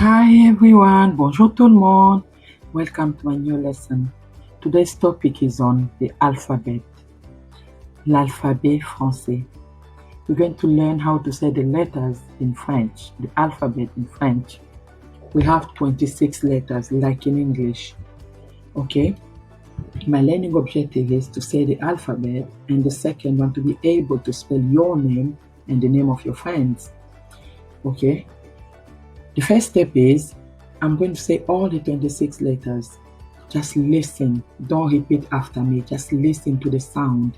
Hi everyone, bonjour tout le monde. Welcome to my new lesson. Today's topic is on the alphabet, l'alphabet français. We're going to learn how to say the letters in French, the alphabet in French. We have 26 letters like in English. Okay? My learning objective is to say the alphabet, and the second one to be able to spell your name and the name of your friends. Okay? The first step is I'm going to say all the 26 letters. Just listen. Don't repeat after me. Just listen to the sound.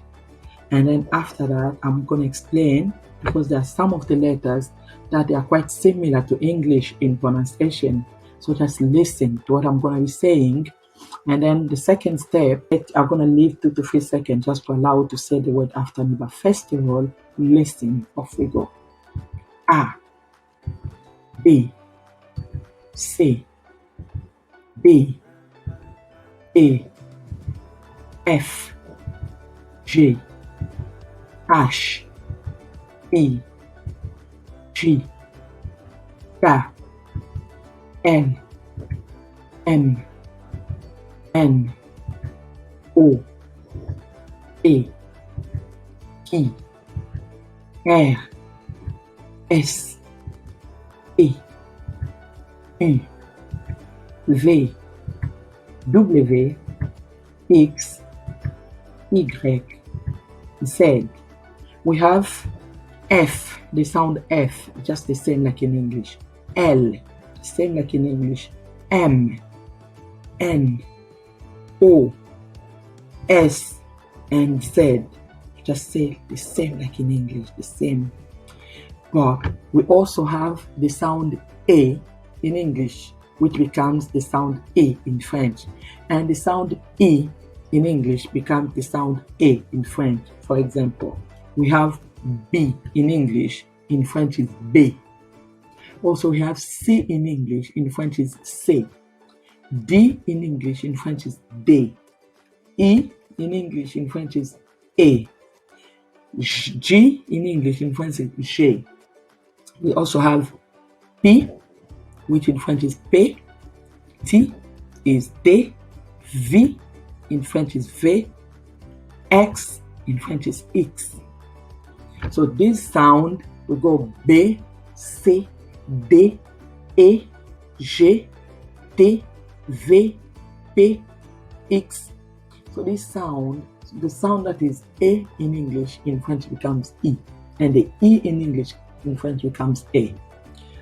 And then after that, I'm going to explain, because there are some of the letters that they are quite similar to English in pronunciation. So just listen to what I'm going to be saying. And then the second step, I'm going to leave 2 to 3 seconds just to allow you to say the word after me. But first of all, listen. Off we go. A, B, C, B, E, F, G, H, I, J, K, L, M, N, O, P, Q, R, S, T, U, V, W, X, Y, Z. We have F, the sound F, just the same like in English. L, same like in English. M, N, O, S, and Z. Just say the same like in English, the same. But we also have the sound A in English, which becomes the sound E in French. And the sound E in English becomes the sound A in French. For example, we have B in English, in French is B. Also, we have C in English, in French is C. D in English, in French is D. E in English, in French is A. G in English, in French is G. We also have P, which in French is P. T is T. V in French is V. X in French is X. So this sound will go B, C, D, E, G, T, V, P, X. So this sound, the sound that is A in English, in French becomes E. And the E in English, in French becomes A.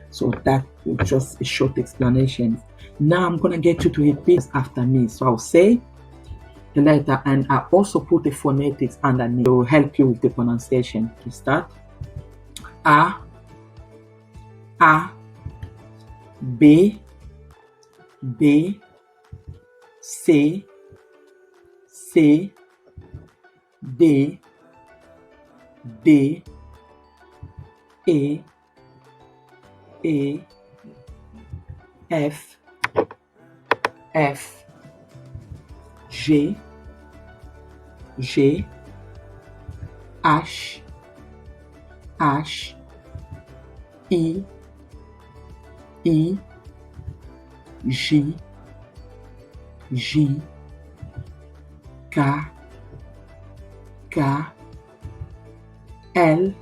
So that is just a short explanation. Now I'm going to get you to repeat after me. So I'll say the letter, and I also put the phonetics underneath to help you with the pronunciation. To start, A, B, B, C, C, D, D, E, F, F, G, H, I, J, K, L,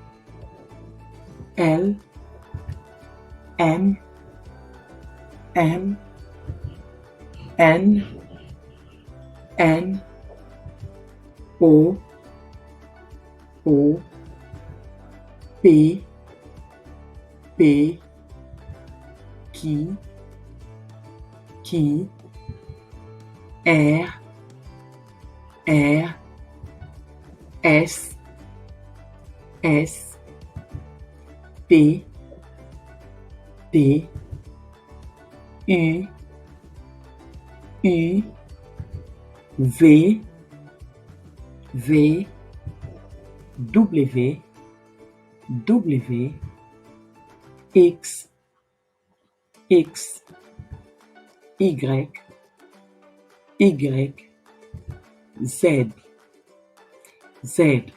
M, N, O, P, Q, R, S, T, U, V, W, X, Y, Z.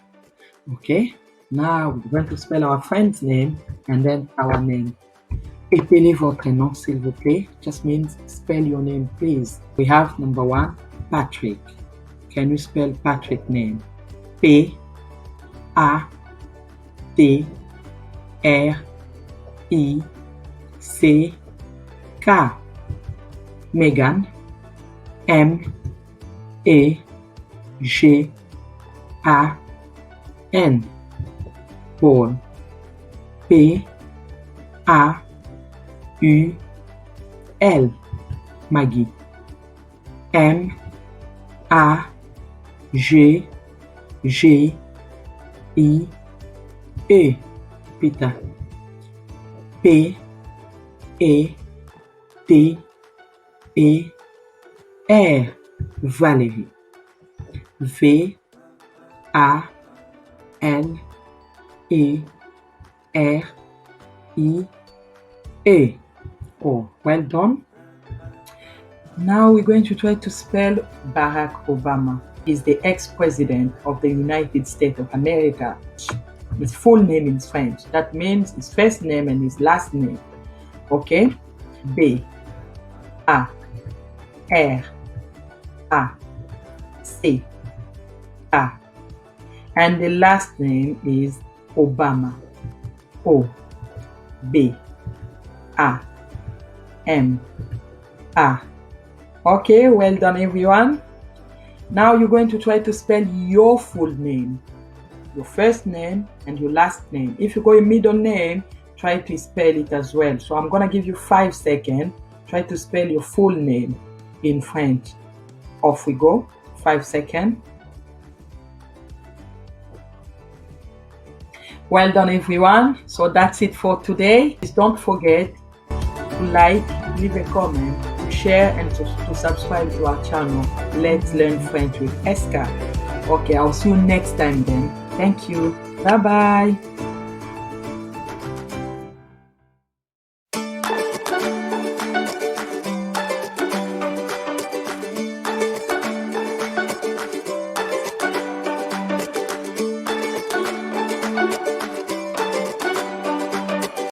Okay, now we're going to spell our friend's name and then our name. Épelez votre nom, s'il vous plaît. Just means spell your name, please. We have number 1, Patrick. Can you spell Patrick name? P A T R I C K. Megan. M E G A N. Paul. P A U L. Maggie. M A G G I E. Peter. P E T E R. Valérie. V A L E R I E. Oh, well done. Now we're going to try to spell Barack Obama. He's the ex-president of the United States of America. His full name in French. That means his first name and his last name. Okay? B A R A C A. And the last name is Obama. O B A M A. Okay, well done everyone. Now you're going to try to spell your full name. Your first name and your last name. If you got a middle name, try to spell it as well. So I'm gonna give you 5 seconds. Try to spell your full name in French. Off we go. 5 seconds. Well done everyone. So that's it for today. Please don't forget to like, leave a comment, to share and to subscribe to our channel. Let's learn French with Eska. Okay, I'll see you next time then. Thank you. Bye bye.